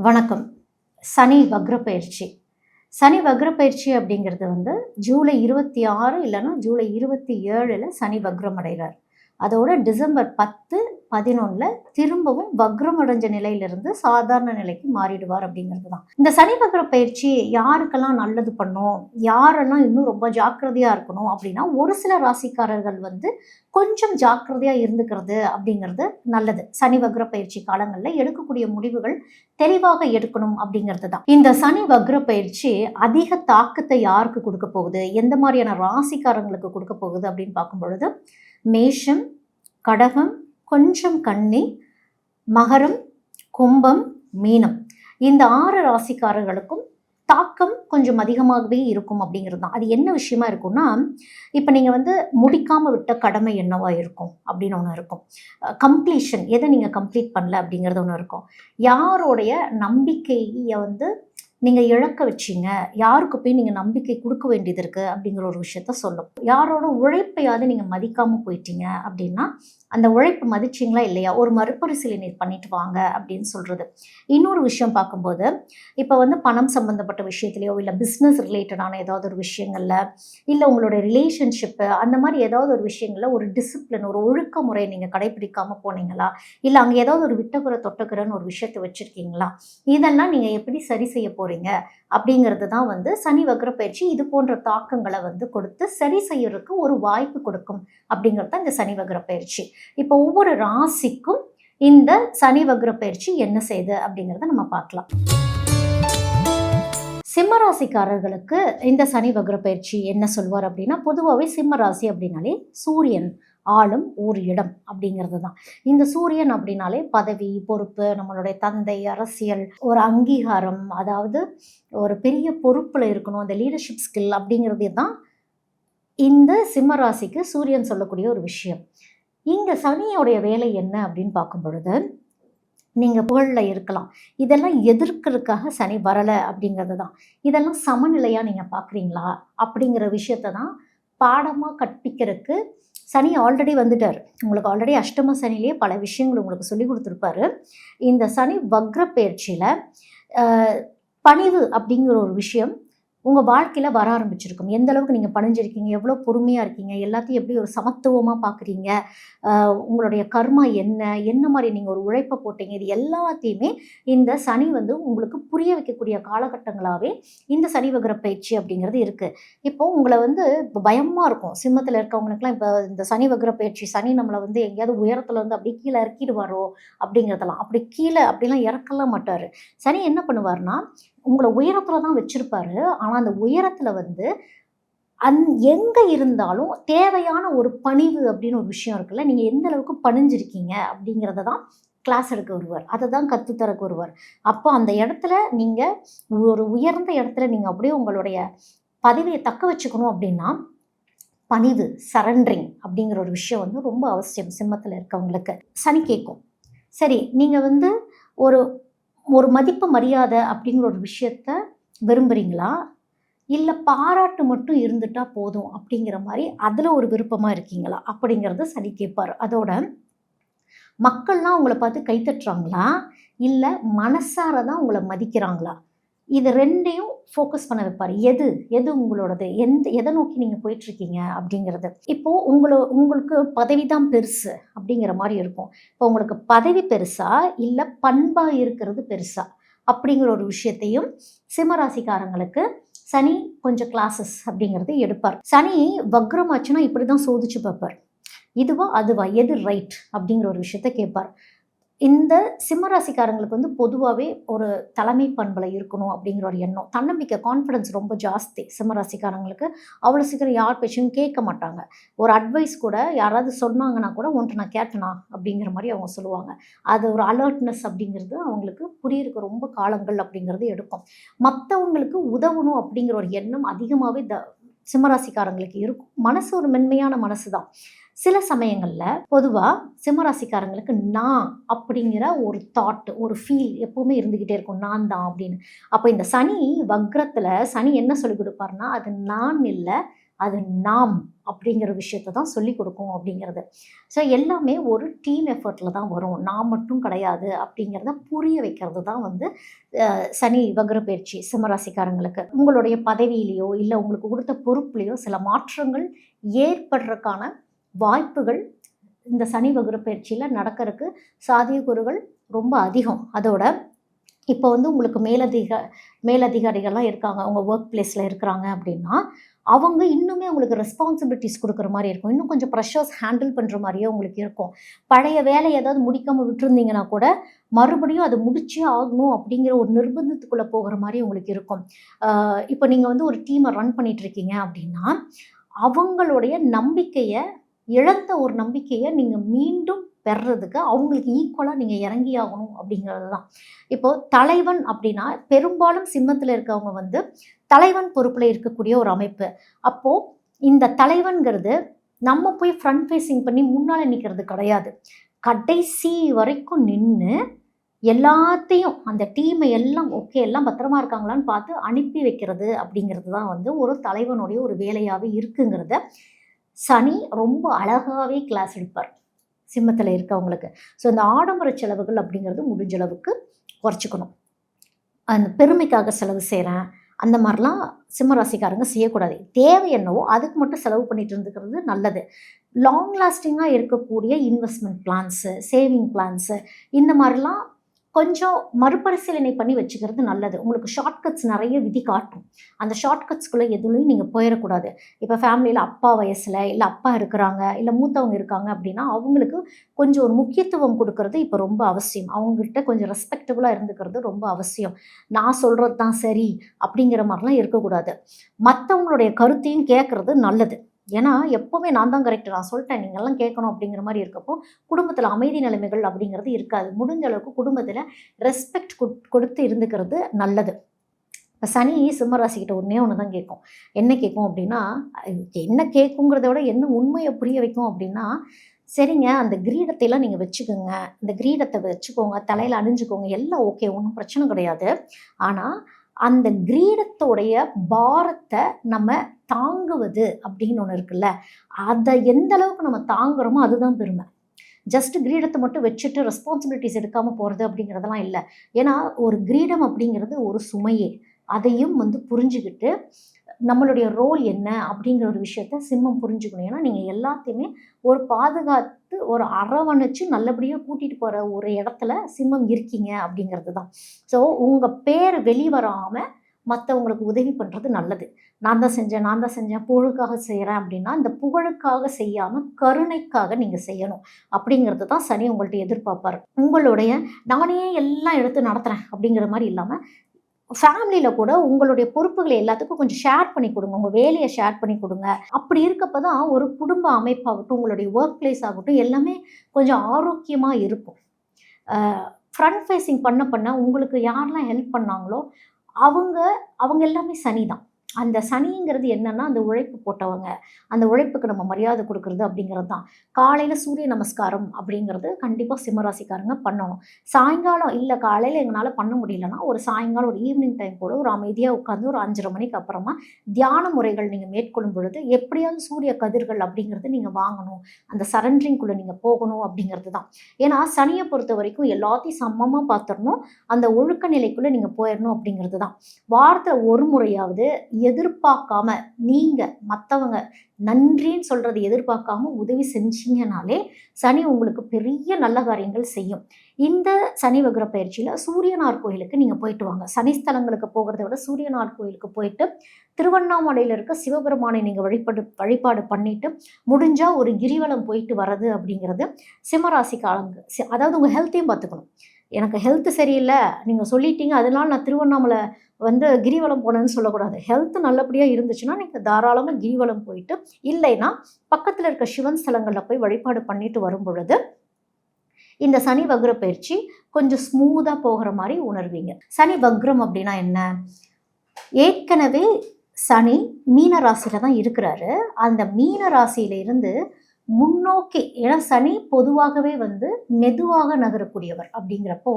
வணக்கம். சனி வக்ர பயிற்சி. சனி வக்ர பயிற்சி அப்படிங்கிறது ஜூலை 26 இல்லைன்னா ஜூலை 27ல் சனி வக்ரம் அடைகிறார். அதோட டிசம்பர் 10, 11ல் திரும்பவும் வக்ரம் அடைஞ்ச நிலையிலிருந்து சாதாரண நிலைக்கு மாறிடுவார் அப்படிங்கிறது தான். இந்த சனி வக்ர பயிற்சி யாருக்கெல்லாம் நல்லது பண்ணும், யாரெல்லாம் இன்னும் ரொம்ப ஜாக்கிரதையா இருக்கணும் அப்படின்னா, ஒரு சில ராசிக்காரர்கள் கொஞ்சம் ஜாக்கிரதையா இருந்துக்கிறது அப்படிங்கிறது நல்லது. சனி வக்ர பயிற்சி காலங்களில் எடுக்கக்கூடிய முடிவுகள் தெளிவாக எடுக்கணும் அப்படிங்கிறது தான். இந்த சனி வக்ர பயிற்சி அதிக தாக்கத்தை யாருக்கு கொடுக்க போகுது, எந்த மாதிரியான ராசிக்காரங்களுக்கு கொடுக்க போகுது அப்படின்னு பார்க்கும் பொழுது, மேஷம், கடகம், கொஞ்சம் கன்னி, மகரம், கும்பம், மீனம், இந்த 6 ராசிக்காரர்களுக்கும் தாக்கம் கொஞ்சம் அதிகமாகவே இருக்கும் அப்படிங்கிறது தான். அது என்ன விஷயமா இருக்கும்னா, இப்போ நீங்கள் முடிக்காமல் விட்ட கடமை என்னவா இருக்கும் அப்படின்னு ஒன்று இருக்கும். கம்ப்ளீஷன், எதை நீங்கள் கம்ப்ளீட் பண்ணல அப்படிங்கிறது ஒன்று இருக்கும். யாரோடைய நம்பிக்கையை நீங்கள் இழக்க வச்சிங்க, யாருக்கு போய் நீங்கள் நம்பிக்கை கொடுக்க வேண்டியது இருக்குது அப்படிங்கிற ஒரு விஷயத்த சொல்லும். யாரோட உழைப்பையாவது நீங்கள் மதிக்காமல் போயிட்டீங்க அப்படின்னா, அந்த உழைப்பு மதிச்சிங்களா இல்லையா, ஒரு மறுபரிசீலனை பண்ணிட்டு வாங்க அப்படின்னு சொல்கிறது. இன்னொரு விஷயம் பார்க்கும்போது, இப்போ பணம் சம்மந்தப்பட்ட விஷயத்துலையோ இல்லை பிஸ்னஸ் ரிலேட்டடான ஏதாவது ஒரு விஷயங்களில், இல்லை உங்களோட ரிலேஷன்ஷிப்பு அந்த மாதிரி ஏதாவது ஒரு விஷயங்களில் ஒரு டிசிப்ளின், ஒரு ஒழுக்க முறை நீங்கள் கடைபிடிக்காமல் போனீங்களா, இல்லை அங்கே ஏதாவது ஒரு விட்டக்குறை தொட்டக்குறைன்னு ஒரு விஷயத்தை வச்சுருக்கீங்களா, இதெல்லாம் நீங்கள் எப்படி சரி செய்ய போகிறீங்க அப்படிங்கிறது தான் சனி வக்ர பயிற்சி இது போன்ற தாக்கங்களை கொடுத்து சரி செய்யறதுக்கு ஒரு வாய்ப்பு கொடுக்கும் அப்படிங்கிறது தான் இந்த சனி வக்ர பயிற்சி. இப்போ ஒவ்வொரு ராசிக்கும் இந்த சனி வக்ர பயிற்சி என்ன செய்யுது அப்படிங்கிறத நம்ம பார்க்கலாம். சிம்ம ராசிக்காரர்களுக்கு இந்த சனி வக்ர பயிற்சி என்ன சொல்வார் அப்படின்னா, பொதுவாகவே சிம்ம ராசி அப்படின்னாலே சூரியன் ஆளும் ஒரு இடம் அப்படிங்கிறது தான். இந்த சூரியன் அப்படின்னாலே பதவி, பொறுப்பு, நம்மளுடைய தந்தை, அரசியல், ஒரு அங்கீகாரம், அதாவது ஒரு பெரிய பொறுப்பில் இருக்கணும், அந்த லீடர்ஷிப் ஸ்கில் அப்படிங்கிறது தான் இந்த சிம்ம ராசிக்கு சூரியன் சொல்லக்கூடிய ஒரு விஷயம். இங்கே சனியோடைய வேலை என்ன அப்படின்னு பார்க்கும் பொழுது, நீங்கள் புகழில் இருக்கலாம், இதெல்லாம் எதிர்க்கிறதுக்காக சனி வரலை அப்படிங்கிறது தான். இதெல்லாம் சமநிலையாக நீங்கள் பார்க்குறீங்களா அப்படிங்கிற விஷயத்தை தான் பாடமாக கற்பிக்கிறதுக்கு சனி ஆல்ரெடி வந்துட்டார். உங்களுக்கு ஆல்ரெடி அஷ்டம சனிலேயே பல விஷயங்கள் உங்களுக்கு சொல்லி கொடுத்துருப்பாரு. இந்த சனி வக்ர பயிற்சியில் பணிவு அப்படிங்கிற ஒரு விஷயம் உங்கள் வாழ்க்கையில் வர ஆரம்பிச்சிருக்கும். எந்த அளவுக்கு நீங்கள் பணிஞ்சிருக்கீங்க, எவ்வளோ பொறுமையாக இருக்கீங்க, எல்லாத்தையும் எப்படி ஒரு சமத்துவமாக பார்க்குறீங்க, உங்களுடைய கர்மா என்ன மாதிரி நீங்கள் ஒரு உழைப்பை போட்டீங்க, இது எல்லாத்தையுமே இந்த சனி உங்களுக்கு புரிய வைக்கக்கூடிய காலகட்டங்களாகவே இந்த சனி வக்ர பயிற்சி அப்படிங்கிறது இருக்குது. இப்போது உங்களை இப்போ பயமாக இருக்கும். சிம்மத்தில் இருக்கவங்களுக்குலாம் இப்போ இந்த சனி வக்ர பயிற்சி, சனி நம்மளை எங்கேயாவது உயரத்தில் அப்படியே கீழே இறக்கிடுவாரோ அப்படிங்கிறதெல்லாம், அப்படி கீழே அப்படிலாம் இறக்கலாம் மாட்டார். சனி என்ன பண்ணுவார்னா, உங்களை உயரத்தில் தான் வச்சுருப்பாரு. ஆனால் அந்த உயரத்தில் எங்கே இருந்தாலும் தேவையான ஒரு பணிவு அப்படின்னு ஒரு விஷயம் இருக்குல்ல, நீங்கள் எந்த அளவுக்கு பணிஞ்சிருக்கீங்க அப்படிங்கிறத தான் கிளாஸ் எடுக்க வருவார், அதை தான் கற்றுத்தரக்கு வருவார். அப்போ அந்த இடத்துல நீங்கள் ஒரு உயர்ந்த இடத்துல நீங்கள் அப்படியே உங்களுடைய பதவியை தக்க வச்சுக்கணும் அப்படின்னா, பணிவு, சரண்டரிங் அப்படிங்கிற ஒரு விஷயம் ரொம்ப அவசியம் சிம்மத்தில் இருக்கவங்களுக்கு. சனி கேட்கும், சரி நீங்கள் ஒரு ஒரு மதிப்பு மரியாதை அப்படிங்கிற ஒரு விஷயத்த விரும்புகிறீங்களா, இல்லை பாராட்டு மட்டும் இருந்துட்டா போதும் அப்படிங்கிற மாதிரி அதில் ஒரு விருப்பமாக இருக்கீங்களா அப்படிங்கிறத சரி கேட்பார். அதோட மக்கள்லாம் உங்களை பார்த்து கைத்தட்டுறாங்களா, இல்லை மனசார தான் உங்களை மதிக்கிறாங்களா, இது ரெண்டையும் ஃபோக்கஸ் பண்ண வைப்பார். எது உங்களோடது, எதை நோக்கி நீங்கள் போயிட்டுருக்கீங்க அப்படிங்கிறது. இப்போது உங்களுக்கு பதவி தான் பெருசு அப்படிங்கிற மாதிரி இருக்கும். இப்போ உங்களுக்கு பதவி பெருசா, இல்லை பண்பாக இருக்கிறது பெருசா அப்படிங்கிற ஒரு விஷயத்தையும் சிம்மராசிக்காரங்களுக்கு சனி கொஞ்சம் கிளாஸஸ் அப்படிங்கிறது எடுப்பார். சனி வக்ரமாச்சுன்னா இப்படி தான் சோதிச்சு பார்ப்பார். இதுவா அதுவா, எது ரைட் அப்படிங்கிற ஒரு விஷயத்த கேட்பார். இந்த சிம்மராசிக்காரங்களுக்கு பொதுவாகவே ஒரு தலைமை பண்பில் இருக்கணும் அப்படிங்கிற ஒரு எண்ணம், தன்னம்பிக்கை, கான்ஃபிடன்ஸ் ரொம்ப ஜாஸ்தி. சிம்மராசிக்காரங்களுக்கு அவ்வளோ சீக்கிரம் யார் பேச்சையும் கேட்க மாட்டாங்க. ஒரு அட்வைஸ் கூட யாராவது சொன்னாங்கன்னா கூட உன்ட்டு நான் கேட்டனா அப்படிங்கிற மாதிரி அவங்க சொல்லுவாங்க. அது ஒரு அலர்ட்னஸ் அப்படிங்கிறது அவங்களுக்கு புரியிறதுக்கு ரொம்ப காலங்கள் அப்படிங்கிறது எடுக்கும். மற்றவங்களுக்கு உதவணும் அப்படிங்கிற ஒரு எண்ணம் அதிகமாகவே சிம்மராசிக்காரங்களுக்கு இருக்கும். மனசு ஒரு மென்மையான மனசு தான். சில சமயங்களில் பொதுவாக சிம்மராசிக்காரங்களுக்கு நான் அப்படிங்கிற ஒரு தாட், ஒரு ஃபீல் எப்போவுமே இருந்துக்கிட்டே இருக்கும், நான் தான் அப்படின்னு. அப்போ இந்த சனி வக்ரத்தில் சனி என்ன சொல்லிக் கொடுப்பாருன்னா, அது நான் இல்லை, அது நாம் அப்படிங்கிற விஷயத்தை தான் சொல்லி கொடுக்கும் அப்படிங்கிறது. ஸோ எல்லாமே ஒரு டீம் எஃபர்ட்டில் தான் வரும், நான் மட்டும் கிடையாது அப்படிங்கிறத புரிய வைக்கிறது தான் வந்து சனி வக்ர பயிற்சி சிம்மராசிக்காரங்களுக்கு. உங்களுடைய பதவியிலையோ இல்லை உங்களுக்கு கொடுத்த பொறுப்புலையோ சில மாற்றங்கள் ஏற்படுறதுக்கான வாய்ப்புகள் இந்த சனி வக்ர பயிற்சியில் நடக்கிறதுக்கு சாத்தியக்கூறுகள் ரொம்ப அதிகம். அதோட இப்போ வந்து உங்களுக்கு மேலதிகாரிகள்லாம் இருக்காங்க, உங்கள் ஒர்க் பிளேஸில் இருக்கிறாங்க அப்படின்னா அவங்க இன்னுமே உங்களுக்கு ரெஸ்பான்சிபிலிட்டிஸ் கொடுக்குற மாதிரி இருக்கும், இன்னும் கொஞ்சம் ப்ரெஷர்ஸ் ஹேண்டில் பண்ணுற மாதிரியே உங்களுக்கு இருக்கும். பழைய வேலை ஏதாவது முடிக்காமல் விட்டுருந்தீங்கன்னா கூட மறுபடியும் அதை முடிச்சே ஆகணும் அப்படிங்கிற ஒரு நிர்பந்தத்துக்குள்ளே போகிற மாதிரி உங்களுக்கு இருக்கும். இப்போ நீங்கள் வந்து ஒரு டீமை ரன் பண்ணிகிட்ருக்கீங்க அப்படின்னா அவங்களுடைய நம்பிக்கையை இழந்த ஒரு நம்பிக்கையை நீங்கள் மீண்டும் பெறுறதுக்கு அவங்களுக்கு ஈக்குவலாக நீங்கள் இறங்கி ஆகணும் அப்படிங்கிறது தான். இப்போது தலைவன் அப்படின்னா பெரும்பாலும் சிம்மத்தில் இருக்கவங்க வந்து தலைவன் பொறுப்பில் இருக்கக்கூடிய ஒரு அமைப்பு. அப்போது இந்த தலைவன்கிறது நம்ம போய் ஃப்ரண்ட் ஃபேஸிங் பண்ணி முன்னால் நிற்கிறது கிடையாது, கடைசி வரைக்கும் நின்று எல்லாத்தையும் அந்த டீமை எல்லாம் ஓகே எல்லாம் பத்திரமா இருக்காங்களான்னு பார்த்து அனுப்பி வைக்கிறது அப்படிங்கிறது தான் வந்து ஒரு தலைவனுடைய ஒரு வேலையாகவே இருக்குங்கிறத சனி ரொம்ப அழகாகவே கிளாஸ் எடுப்பார் சிம்மத்தில் இருக்கவங்களுக்கு. ஸோ இந்த ஆடம்பர செலவுகள் அப்படிங்கிறது முடிஞ்ச அளவுக்கு குறைச்சிக்கணும். அந்த பெருமைக்காக செலவு செய்கிறேன் அந்த மாதிரிலாம் சிம்மராசிக்காரங்க செய்யக்கூடாது. தேவை என்னவோ அதுக்கு மட்டும் செலவு பண்ணிட்டு இருந்துக்கிறது நல்லது. லாங் லாஸ்டிங்காக இருக்கக்கூடிய இன்வெஸ்ட்மெண்ட் பிளான்ஸு, சேவிங் பிளான்ஸு இந்த மாதிரிலாம் கொஞ்சம் மறுபரிசீலனை பண்ணி வச்சுக்கிறது நல்லது. உங்களுக்கு ஷார்ட்கட்ஸ் நிறைய விதி காட்டும், அந்த ஷார்ட்கட்ஸ்குள்ளே எதுலையும் நீங்கள் போயிடக்கூடாது. இப்போ ஃபேமிலியில் அப்பா வயசில் இல்லை அப்பா இருக்கிறாங்க இல்லை மூத்தவங்க இருக்காங்க அப்படின்னா அவங்களுக்கு கொஞ்சம் ஒரு முக்கியத்துவம் கொடுக்கறது இப்போ ரொம்ப அவசியம். அவங்ககிட்ட கொஞ்சம் ரெஸ்பெக்டபுளாக இருந்துக்கிறது ரொம்ப அவசியம். நான் சொல்கிறது தான் சரி அப்படிங்கிற மாதிரிலாம் இருக்கக்கூடாது. மற்றவங்களுடைய கருத்தையும் கேட்குறது நல்லது. ஏன்னா எப்போவுமே நான் தான் கரெக்ட், நான் சொல்லிட்டேன் நீங்கள்லாம் கேட்கணும் அப்படிங்கிற மாதிரி இருக்கப்போ குடும்பத்தில் அமைதி நிலைமைகள் அப்படிங்கிறது இருக்காது. முடிஞ்ச அளவுக்கு குடும்பத்தில் ரெஸ்பெக்ட் கொடுத்து இருந்துக்கிறது நல்லது. இப்போ சனி சிம்மராசிக்கிட்ட ஒன்று தான் கேட்கும். என்ன கேட்கும் அப்படின்னா, என்ன கேட்குங்கிறத விட என்ன உண்மையை புரிய வைக்கும் அப்படின்னா, சரிங்க அந்த கிரீடத்தையெல்லாம் நீங்கள் வச்சுக்கோங்க, இந்த கிரீடத்தை வச்சுக்கோங்க, தலையில் அணிஞ்சுக்கோங்க, எல்லாம் ஓகே, ஒன்றும் பிரச்சனை கிடையாது. ஆனால் அந்த கிரீடத்தோடைய பாரத்தை நம்ம தாங்குவது அப்படின்னு ஒன்று இருக்குல்ல, அதை எந்த அளவுக்கு நம்ம தாங்குறோமோ அதுதான் பெருமை. ஜஸ்ட் கிரீடத்தை மட்டும் வச்சுட்டு ரெஸ்பான்சிபிலிட்டிஸ் எடுக்காமல் போகிறது அப்படிங்கிறதெல்லாம் இல்லை. ஏன்னா ஒரு கிரீடம் அப்படிங்கிறது ஒரு சுமையே, அதையும் வந்து புரிஞ்சுக்கிட்டு நம்மளுடைய ரோல் என்ன அப்படிங்கிற ஒரு விஷயத்த சிம்மம் புரிஞ்சுக்கணும். ஏன்னா நீங்கள் எல்லாத்தையுமே ஒரு பாதுகாத்து ஒரு அரவணைச்சு நல்லபடியாக கூட்டிகிட்டு போகிற ஒரு இடத்துல சிம்மம் இருக்கீங்க அப்படிங்கிறது தான். ஸோ உங்கள் பேர் வெளிவராமல் மற்றவங்களுக்கு உதவி பண்ணுறது நல்லது. நான் தான் செஞ்சேன் புகழுக்காக செய்கிறேன் அப்படின்னா இந்த புகழுக்காக செய்யாமல் கருணைக்காக நீங்கள் செய்யணும் அப்படிங்கிறது தான் சனி உங்கள்கிட்ட எதிர்பார்ப்பார். உங்களுடைய நானே எல்லாம் எடுத்து நடத்துகிறேன் அப்படிங்கிற மாதிரி இல்லாமல் ஃபேமிலியில் கூட உங்களுடைய பொறுப்புகளை எல்லாத்துக்கும் கொஞ்சம் ஷேர் பண்ணி கொடுங்க, உங்கள் வேலையை ஷேர் பண்ணி கொடுங்க. அப்படி இருக்கப்போ தான் ஒரு குடும்ப அமைப்பாகட்டும் உங்களுடைய ஒர்க் பிளேஸ் ஆகட்டும் எல்லாமே கொஞ்சம் ஆரோக்கியமாக இருக்கும். ஃப்ரண்ட் ஃபேஸிங் பண்ண உங்களுக்கு யாரெல்லாம் ஹெல்ப் பண்ணாங்களோ அவங்க எல்லாமே சனி தான். அந்த சனிங்கிறது என்னன்னா அந்த உழைப்பு போட்டவங்க, அந்த உழைப்புக்கு நம்ம மரியாதை கொடுக்கறது அப்படிங்கிறது தான். காலையில் சூரிய நமஸ்காரம் அப்படிங்கிறது கண்டிப்பாக சிம்மராசிக்காரங்க பண்ணணும். சாயங்காலம் இல்லை காலையில் எங்களால் பண்ண முடியலன்னா ஒரு சாயங்காலம் ஒரு ஈவினிங் டைம் கூட ஒரு அமைதியாக உட்காந்து ஒரு 5:30 மணிக்கு அப்புறமா தியான முறைகள் நீங்கள் மேற்கொள்ளும் பொழுது எப்படியாவது சூரிய கதிர்கள் அப்படிங்கிறது நீங்கள் வாங்கணும், அந்த சரண்டரிங்குள்ளே நீங்கள் போகணும் அப்படிங்கிறது தான். ஏன்னா சனியை பொறுத்த வரைக்கும் எல்லாத்தையும் சமமாக பார்த்துடணும், அந்த ஒழுக்க நிலைக்குள்ளே நீங்கள் போயிடணும் அப்படிங்கிறது தான். வாரத்தில் ஒரு முறையாவது எதிர்பார்க்காம நீங்கள் மற்றவங்க நன்றின்னு சொல்கிறது எதிர்பார்க்காம உதவி செஞ்சீங்கனாலே சனி உங்களுக்கு பெரிய நல்ல காரியங்கள் செய்யும். இந்த சனி வக்ர பயிற்சியில் சூரியனார் கோயிலுக்கு நீங்கள் போயிட்டு வாங்க. சனிஸ்தலங்களுக்கு போகிறத விட சூரியனார் கோயிலுக்கு போயிட்டு திருவண்ணாமலையில் இருக்க சிவபெருமானை நீங்கள் வழிபாடு பண்ணிட்டு முடிஞ்சால் ஒரு கிரிவலம் போயிட்டு வர்றது அப்படிங்கிறது சிம்மராசிக்காரங்க. அதாவது உங்கள் ஹெல்த்தையும் பார்த்துக்கணும். எனக்கு ஹெல்த்து சரியில்லை நீங்கள் சொல்லிட்டீங்க அதனால நான் திருவண்ணாமலை வந்து கிரிவலம் போனேன்னு சொல்லக்கூடாது. ஹெல்த் நல்லபடியாக இருந்துச்சுன்னா நீங்கள் தாராளமாக கிரிவலம் போயிட்டு, இல்லைன்னா பக்கத்தில் இருக்க சிவன் ஸ்தலங்களில் போய் வழிபாடு பண்ணிட்டு வரும் பொழுது இந்த சனி வக்ர பயிற்சி கொஞ்சம் ஸ்மூத்தாக போகிற மாதிரி உணர்வீங்க. சனி வக்ரம் அப்படின்னா என்ன? ஏற்கனவே சனி மீன ராசியில் தான் இருக்கிறாரு. அந்த மீன ராசியிலிருந்து முன்னோக்கி, ஏன்னா சனி பொதுவாகவே மெதுவாக நகரக்கூடியவர் அப்படிங்கிறப்போ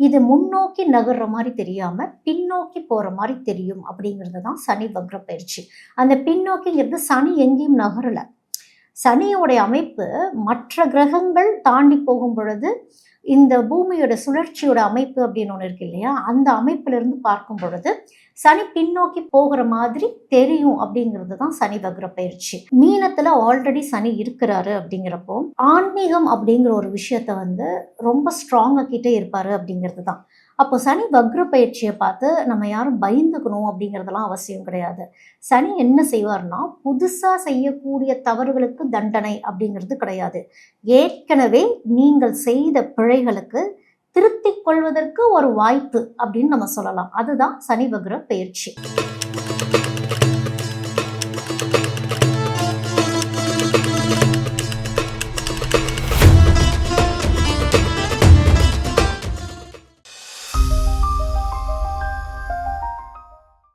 இது முன்னோக்கி நகர்ற மாதிரி தெரியாம பின்னோக்கி போற மாதிரி தெரியும் அப்படிங்கிறது தான் சனி வக்ர பயிற்சி. அந்த பின்னோக்கிங்கிறது சனி எங்கேயும் நகரல. சனியோடைய அமைப்பு மற்ற கிரகங்கள் தாண்டி போகும் பொழுது இந்த பூமியோட சுழற்சியோட அமைப்பு அப்படின்னு ஒன்று இருக்கு இல்லையா, அந்த அமைப்புல இருந்து பார்க்கும் பொழுது சனி பின்னோக்கி போகிற மாதிரி தெரியும் அப்படிங்கிறது தான் சனி வக்ர பயிற்சி. மீனத்துல ஆல்ரெடி சனி இருக்கிறாரு அப்படிங்கிறப்போ ஆன்மீகம் அப்படிங்கிற ஒரு விஷயத்த ரொம்ப ஸ்ட்ராங் ஆக்கிட்டே இருப்பாரு அப்படிங்கிறது தான். அப்போ சனி வக்ர பயிற்சியை பார்த்து நம்ம யாரும் பயந்துக்கணும் அப்படிங்கிறதெல்லாம் அவசியம் கிடையாது. சனி என்ன செய்வார்னா, புதுசா செய்யக்கூடிய தவறுகளுக்கு தண்டனை அப்படிங்கிறது கிடையாது. ஏற்கனவே நீங்கள் செய்த பிழைகளுக்கு திருத்திக் கொள்வதற்கு ஒரு வாய்ப்பு அப்படின்னு நம்ம சொல்லலாம். அதுதான் சனி வக்ர பயிற்சி.